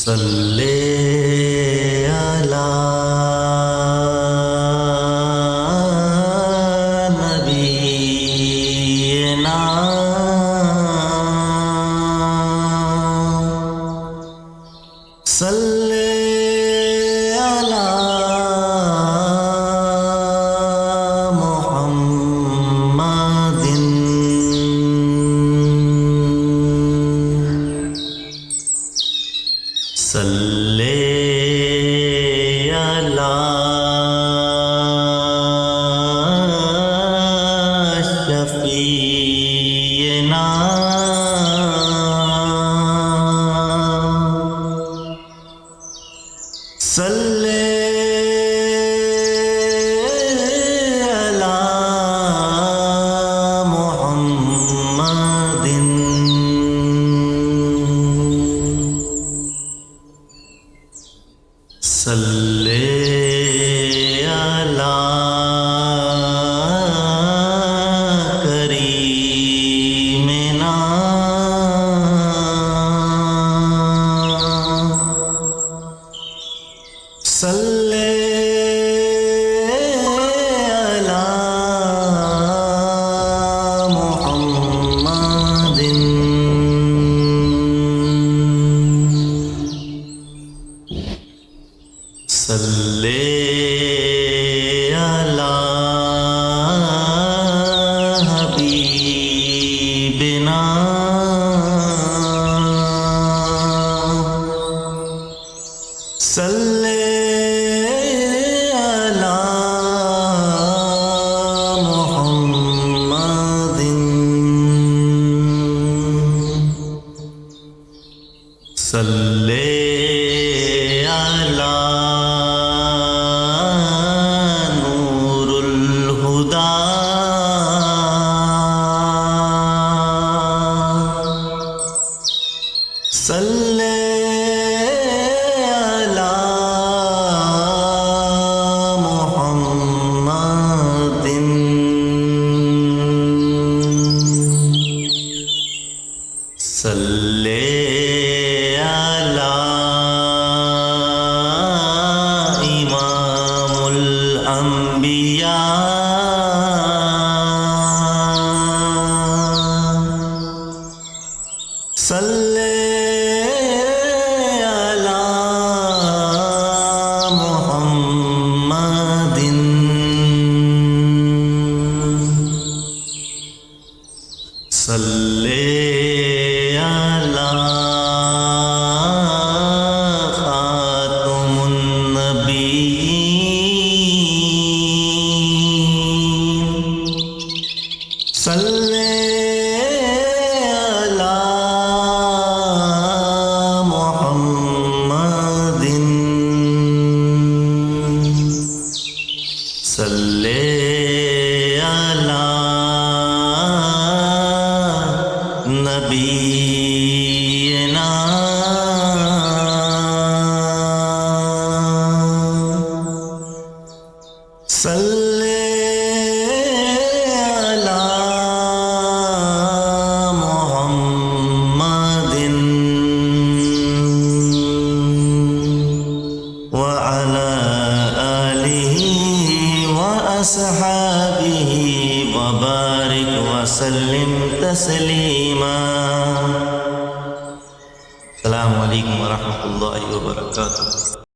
صلی علی نبینا صلی علی محمد صلی علی شفیعنا صلی علی محمد صلی علی کریمنا صلی علی محمد صلی علی حبیبنا صلی علی محمد صلی علی نور الہدی صلی علی محمد صلی علی امام الانبیاء صلی علی محمد صلی علی خاتم النبیین صلی علی محمد صلی علی نبینا صلی علی محمد وعلى آلہ وأصحابہ وبارک وسلم تسلیما. السلام علیکم ورحمۃ اللہ وبرکاتہ.